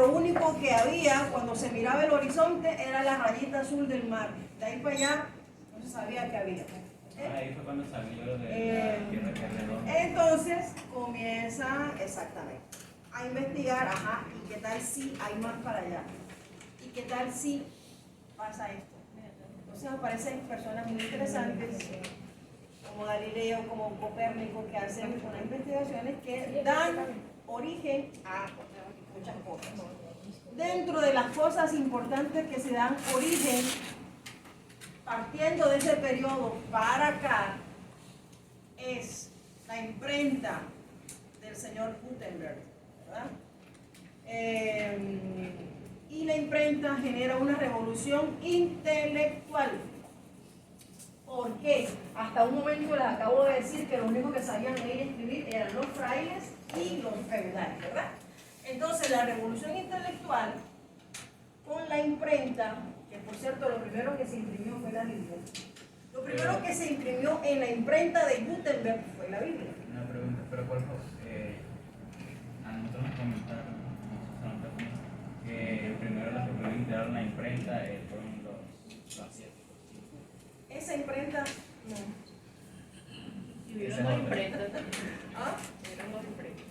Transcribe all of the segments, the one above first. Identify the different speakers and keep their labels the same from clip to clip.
Speaker 1: lo único que había cuando se miraba el horizonte era la rayita azul del mar. De ahí para allá no se sabía qué había.
Speaker 2: Ahí fue cuando salió lo de la tierra que es redonda.
Speaker 1: Entonces comienza exactamente a investigar, ajá, y qué tal si hay más para allá, y qué tal si pasa esto. Entonces aparecen personas muy interesantes como Galileo, como Copérnico, que hacen unas investigaciones que dan origen a muchas cosas. Dentro de las cosas importantes que se dan origen, partiendo de ese periodo para acá, es la imprenta del señor Gutenberg, ¿verdad? Y la imprenta genera una revolución intelectual. ¿Por qué? Hasta un momento les acabo de decir que lo único que sabían leer y escribir eran los frailes y los feudales, ¿verdad? Entonces la revolución intelectual con la imprenta, que por cierto lo primero que se imprimió fue la Biblia. Lo primero que se imprimió en la imprenta de Gutenberg fue la Biblia.
Speaker 2: Una pregunta, pero ¿cuál fue? A nosotros nos comentaron que primero los que primero integraron la imprenta fueron los asiáticos.
Speaker 1: Esa imprenta, no.
Speaker 3: Tuvieron la imprenta.
Speaker 1: ¿Ah?
Speaker 3: Tuvieron la imprenta.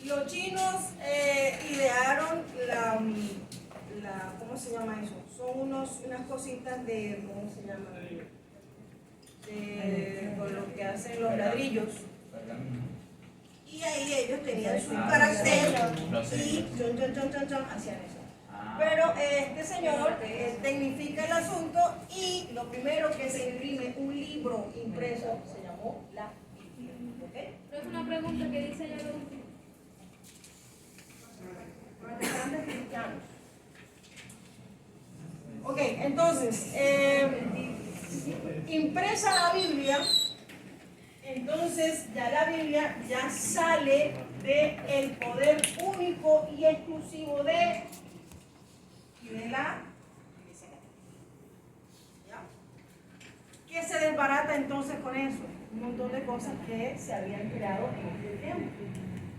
Speaker 1: Los chinos idearon la, ¿cómo se llama eso? Son unas cositas de, ¿cómo se llama? Con lo que hacen los ladrillos. Y ahí ellos tenían su carácter y hacían eso. Pero este señor tecnifica el asunto y lo primero que se imprime, un libro impreso, se llamó la Biblia. ¿Okay?
Speaker 4: Pero es una pregunta que dice allá lo último.
Speaker 1: Protestantes cristianos. Ok, entonces, impresa la Biblia, entonces ya la Biblia ya sale del poder único y exclusivo de la Iglesia Católica. ¿Ya? ¿Qué se desbarata entonces con eso? Un montón de cosas que se habían creado en aquel tiempo.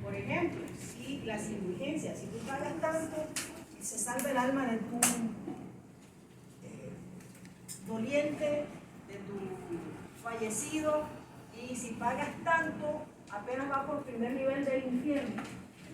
Speaker 1: Por ejemplo, si las indulgencias, si tú pagas tanto y se salva el alma de tu doliente, de tu fallecido, y si pagas tanto, apenas va por primer nivel del infierno.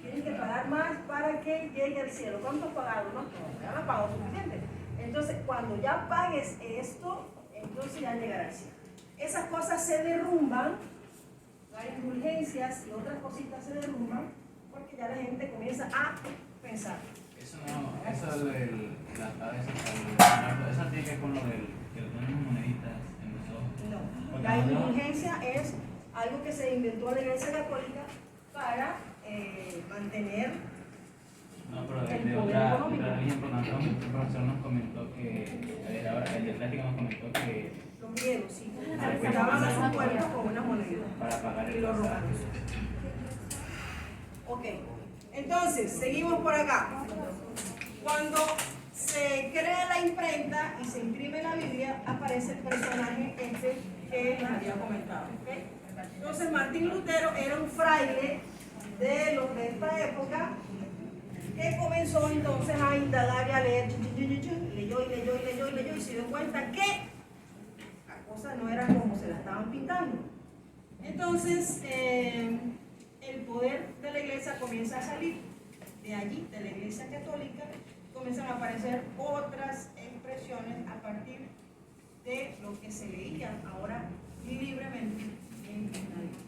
Speaker 1: Tienes que pagar más para que llegue al cielo. ¿Cuánto has pagado? No, ya no has pagado suficiente. Entonces, cuando ya pagues esto, entonces ya llegará al cielo. Esas cosas se derrumban, las indulgencias y otras cositas se derrumban, porque ya la gente comienza a pensar.
Speaker 2: Eso no, eso del, eso tiene que ver con lo del, que le ponen moneditas en los ojos.
Speaker 1: No, la indulgencia es algo que se inventó la Iglesia Católica para mantener
Speaker 2: No, pero
Speaker 1: el
Speaker 2: de
Speaker 1: poder
Speaker 2: otra
Speaker 1: económico.
Speaker 2: religión, por ejemplo, un profesor nos comentó que, ahora el de plática nos comentó que
Speaker 1: Los griegos, sí,
Speaker 2: Ah,
Speaker 1: se daban a sus pueblos con una moneda.
Speaker 2: para pagar
Speaker 1: Y
Speaker 2: el
Speaker 1: los
Speaker 2: pasaje.
Speaker 1: romanos. Ok, entonces, seguimos por acá. Cuando se crea la imprenta y se imprime la Biblia, aparece el personaje este que les había comentado. ¿Okay? Entonces, Martín Lutero era un fraile de los de esta época que comenzó entonces a indagar y a leer, leyó y se dio cuenta que las cosas no eran como se las estaban pintando. Entonces, el poder de la iglesia comienza a salir de allí, de la Iglesia Católica, comienzan a aparecer otras expresiones a partir de lo que se leía ahora libremente en la Biblia.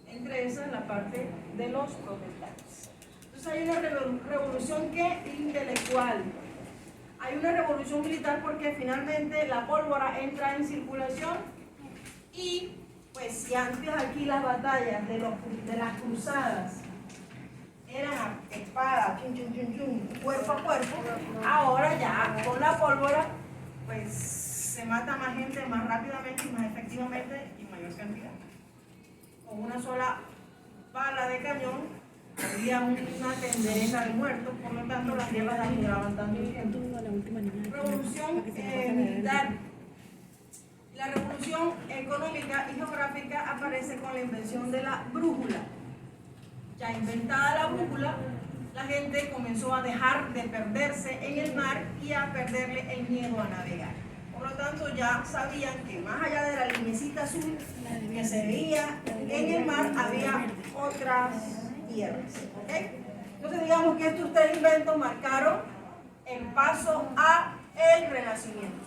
Speaker 1: Entre esas, la parte de los protestantes. Entonces hay una revolución que intelectual. Hay una revolución militar porque finalmente la pólvora entra en circulación y pues si antes aquí las batallas de las cruzadas eran a espada, cuerpo a cuerpo, ahora ya con la pólvora pues se mata más gente más rápidamente y más efectivamente y en mayor cantidad. Con una sola bala de cañón había una tendereza de muertos, por lo tanto las guerras no duraban tanto tiempo. Revolución militar. La revolución económica y geográfica aparece con la invención de la brújula. Ya inventada la la gente comenzó a dejar de perderse en el mar y a perderle el miedo a navegar. Por lo tanto, ya sabían que más allá de la linecita azul que se veía en el mar, había otras tierras. ¿Okay? Entonces, digamos que estos tres inventos marcaron el paso a el Renacimiento.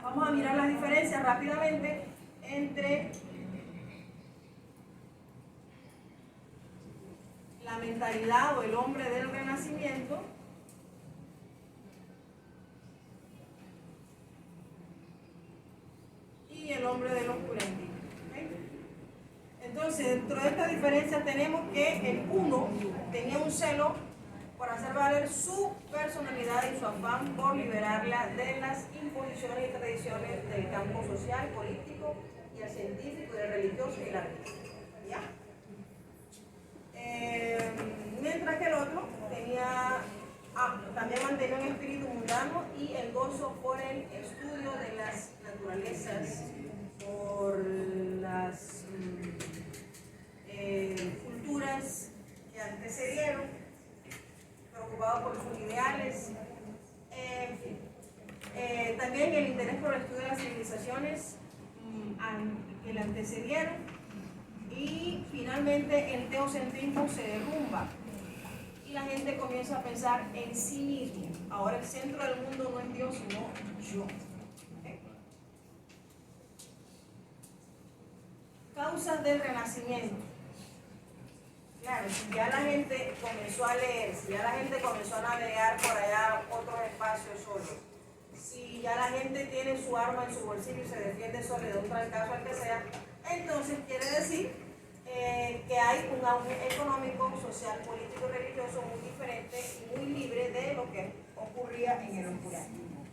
Speaker 1: Vamos a mirar las diferencias rápidamente entre la mentalidad o el hombre del Renacimiento y el hombre del oscurantismo. ¿Okay? Entonces, dentro de esta diferencia tenemos que el uno tenía un celo por hacer valer su personalidad y su afán por liberarla de las imposiciones y tradiciones del campo social, político y el científico y el religioso y el artístico. ¿Ya? Mientras que el otro también mantenía un espíritu mundano y el gozo por el estudio de las naturalezas, por las culturas que antecedieron, preocupado por sus ideales, en fin. También el interés por el estudio de las civilizaciones que le antecedieron, y finalmente el teocentrismo se derrumba y la gente comienza a pensar en sí mismo. Ahora el centro del mundo no es Dios, sino yo. ¿Okay? Causas del Renacimiento. Claro, si ya la gente comenzó a leer, si ya la gente comenzó a navegar por allá otros espacios solos, si ya la gente tiene su arma en su bolsillo y se defiende solo de un trancazo al que sea, entonces quiere decir que hay un auge económico, social, político y religioso muy diferente y muy libre de lo que ocurría en el oscurantismo.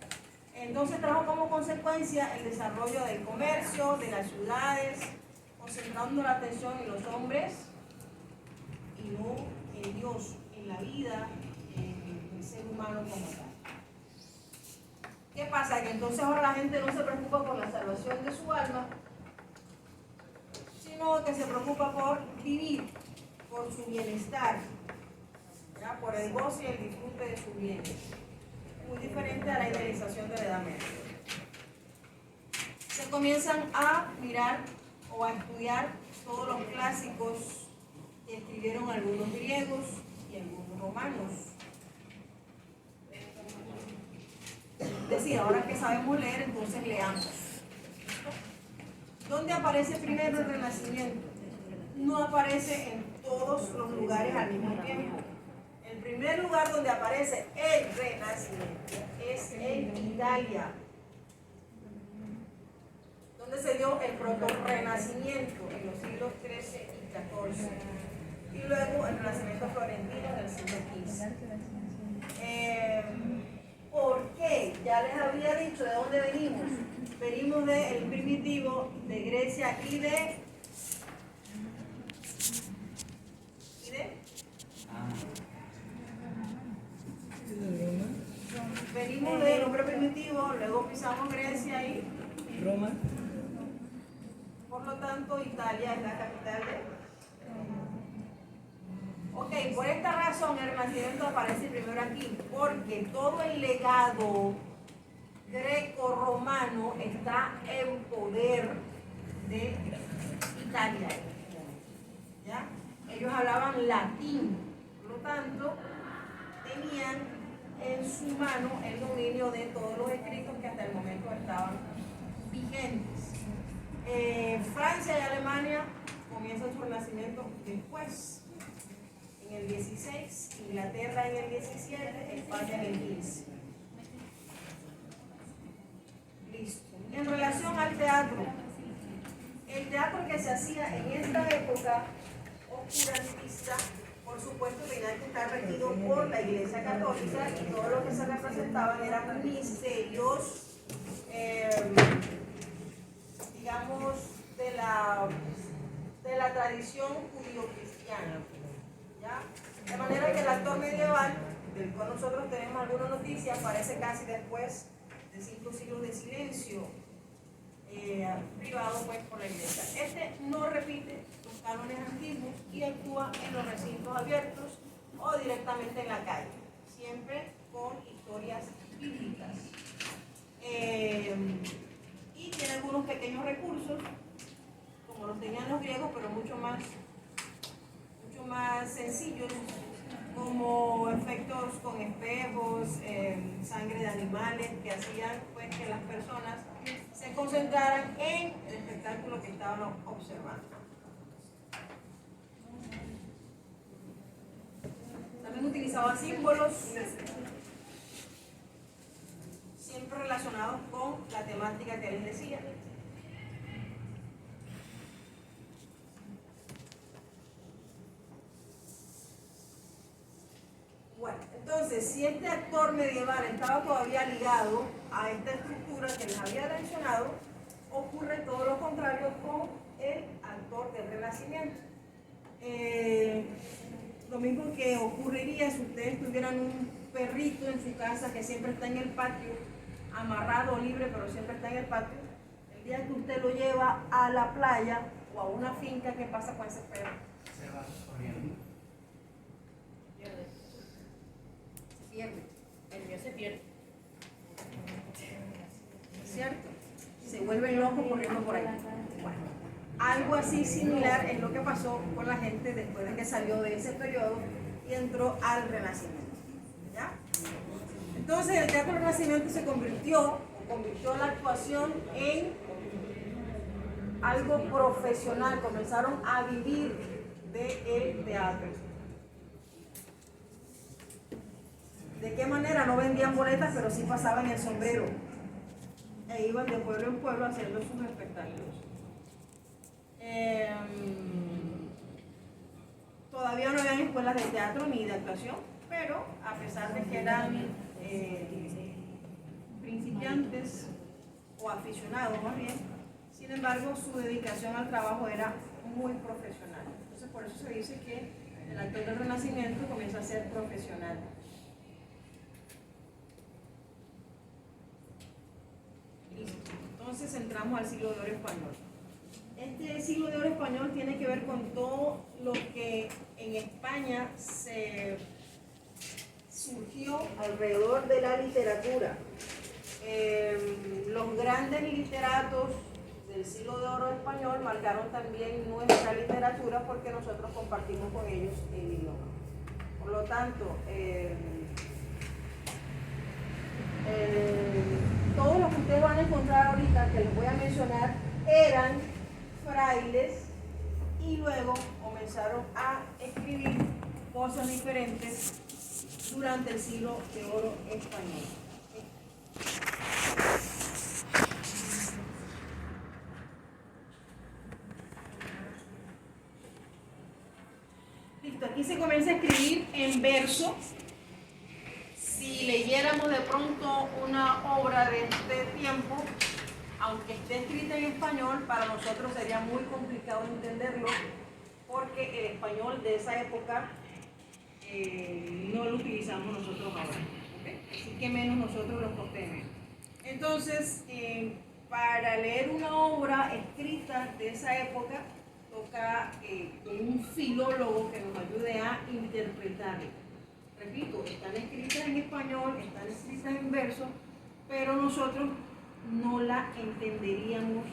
Speaker 1: Entonces trajo como consecuencia el desarrollo del comercio, de las ciudades, concentrando la atención en los hombres y no en Dios, en la vida, en el ser humano como tal. ¿Qué pasa? Que entonces ahora la gente no se preocupa por la salvación de su alma, sino que se preocupa por vivir, por su bienestar, ¿ya? Por el goce y el disfrute de sus bienes. Muy diferente a la idealización de la Edad Media. Se comienzan a mirar o a estudiar todos los clásicos que escribieron algunos griegos y algunos romanos. Es decir, ahora que sabemos leer, entonces leamos. ¿Dónde aparece primero el Renacimiento? No aparece en todos los lugares al mismo tiempo. El primer lugar donde aparece el Renacimiento es en Italia, donde se dio el proto-renacimiento en los siglos XIII y XIV, y luego el Renacimiento florentino en el siglo XV. ¿Por qué? Ya les había dicho de dónde venimos. Venimos del primitivo, de Grecia y de venimos del hombre primitivo, luego pisamos Grecia y
Speaker 3: Roma.
Speaker 1: Por lo tanto, Italia es la capital de... Ok, por esta razón el Renacimiento aparece primero aquí, porque todo el legado greco-romano está en poder de Italia. ¿Ya? Ellos hablaban latín, por lo tanto, tenían en su mano el dominio de todos los escritos que hasta el momento estaban vigentes. Francia y Alemania comienzan su renacimiento después, en el 16, Inglaterra en el 17, España en el 15. Listo. En relación al teatro, el teatro que se hacía en esta época oscurantista, por supuesto, tenía que estar regido por la Iglesia Católica, y todo lo que se representaban eran misterios, digamos, de la tradición judío-cristiana. ¿Ya? De manera que el actor medieval, del cual nosotros tenemos alguna noticia, aparece casi después de 5 siglos de silencio privado pues por la iglesia. Este no repite los cánones antiguos y actúa en los recintos abiertos o directamente en la calle, siempre con historias bíblicas. Y tiene algunos pequeños recursos, como los tenían los griegos, pero mucho más sencillos, como efectos con espejos, sangre de animales, que hacían pues que las personas se concentraran en el espectáculo que estaban observando. También utilizaba símbolos siempre relacionados con la temática que les decía. Bueno, entonces, si este actor medieval estaba todavía ligado a esta estructura que les había mencionado, ocurre todo lo contrario con el actor del Renacimiento. Lo mismo que ocurriría si ustedes tuvieran un perrito en su casa que siempre está en el patio, amarrado o libre, pero siempre está en el patio. El día que usted lo lleva a la playa o a una finca, ¿qué pasa con ese perro?
Speaker 2: Se va corriendo.
Speaker 1: Se pierde.
Speaker 4: El mío se pierde.
Speaker 1: ¿Es cierto? Se vuelven locos corriendo por ahí. Bueno, algo así similar es lo que pasó con la gente después de que salió de ese periodo y entró al Renacimiento. ¿Ya? Entonces el teatro del Renacimiento se convirtió la actuación en algo profesional, comenzaron a vivir del teatro. ¿De qué manera? No vendían boletas, pero sí pasaban el sombrero e iban de pueblo en pueblo haciendo sus espectáculos. Todavía no habían escuelas de teatro ni de actuación, pero a pesar de que eran principiantes o aficionados más bien, sin embargo su dedicación al trabajo era muy profesional. Entonces por eso se dice que el actor del Renacimiento comienza a ser profesional. Listo. Entonces entramos al siglo de oro español. Este siglo de oro español tiene que ver con todo lo que en España se surgió alrededor de la literatura. Los grandes literatos del siglo de oro español marcaron también nuestra literatura porque nosotros compartimos con ellos el idioma. Por lo tanto, todos los que ustedes van a encontrar ahorita, que les voy a mencionar, eran frailes y luego comenzaron a escribir cosas diferentes durante el siglo de oro español. Listo, aquí se comienza a escribir en verso. Si leyéramos de pronto una obra de este tiempo, aunque esté escrita en español, para nosotros sería muy complicado entenderlo, porque el español de esa época no lo utilizamos nosotros ahora, ¿okay? Así que menos nosotros los costeños. Entonces, para leer una obra escrita de esa época, toca un filólogo que nos ayude a interpretarla. Repito, están escritas en español, están escritas en verso, pero nosotros no la entenderíamos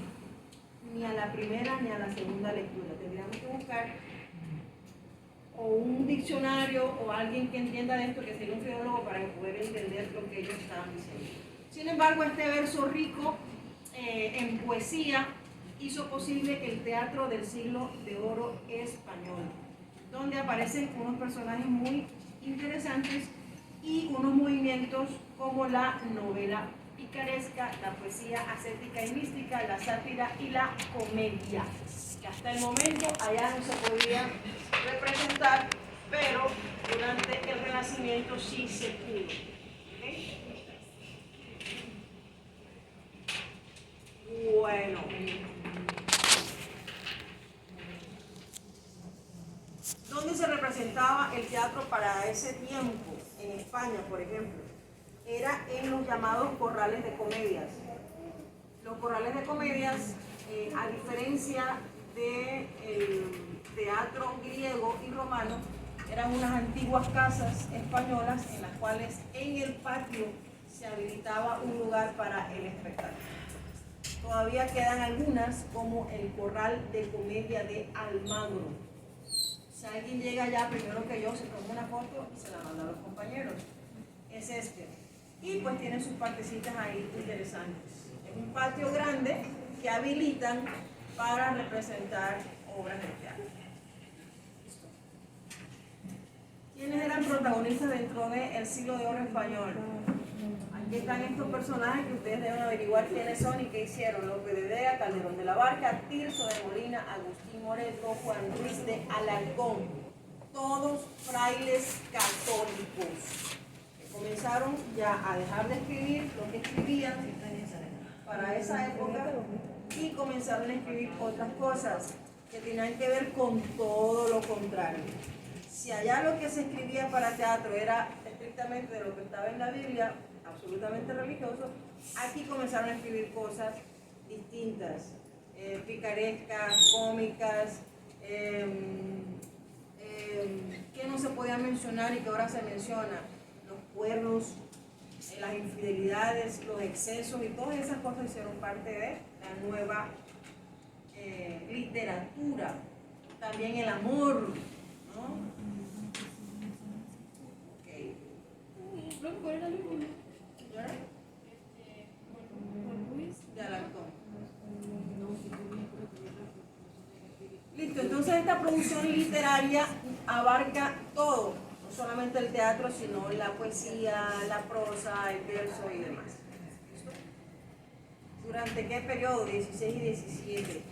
Speaker 1: ni a la primera ni a la segunda lectura. Tendríamos que buscar o un diccionario o alguien que entienda de esto, que sería un filólogo, para poder entender lo que ellos estaban diciendo. Sin embargo, este verso rico en poesía hizo posible el teatro del siglo de oro español, donde aparecen unos personajes muy interesantes y unos movimientos como la novela picaresca, la poesía ascética y mística, la sátira y la comedia, que hasta el momento allá no se podía representar, pero durante el Renacimiento sí se pudo. ¿Okay? Bueno, ¿dónde se representaba el teatro para ese tiempo? En España, por ejemplo. Era en los llamados corrales de comedias. Los corrales de comedias, a diferencia del teatro griego y romano eran unas antiguas casas españolas en las cuales en el patio se habilitaba un lugar para el espectáculo. Todavía quedan algunas, como el Corral de Comedia de Almagro. Si alguien llega allá primero que yo, se toma una foto y se la manda a los compañeros. Es este. Y pues tiene sus partecitas ahí interesantes. Es un patio grande que habilitan para representar obras de teatro. ¿Listo? ¿Quiénes eran protagonistas dentro del siglo de oro español? Aquí están estos personajes que ustedes deben averiguar quiénes son y qué hicieron. Lope de Vega, Calderón de la Barca, Tirso de Molina, Agustín Moreto, Juan Ruiz de Alarcón. Todos frailes católicos que comenzaron ya a dejar de escribir lo que escribían para esa época y comenzaron a escribir otras cosas que tenían que ver con todo lo contrario. Si allá lo que se escribía para teatro era estrictamente de lo que estaba en la Biblia, absolutamente religioso, aquí comenzaron a escribir cosas distintas, picarescas, cómicas, que no se podían mencionar y que ahora se menciona, los cuernos, las infidelidades, los excesos y todas esas cosas hicieron parte de la nueva literatura. También el amor, ¿no? Okay.
Speaker 4: ¿Cuál era el último?
Speaker 1: ¿Ya?
Speaker 4: Juan Ruiz.
Speaker 1: De Alarcón. Listo, entonces esta producción literaria abarca todo, no solamente el teatro, sino la poesía, la prosa, el verso y demás. ¿Listo? ¿Durante qué periodo? 16 y 17.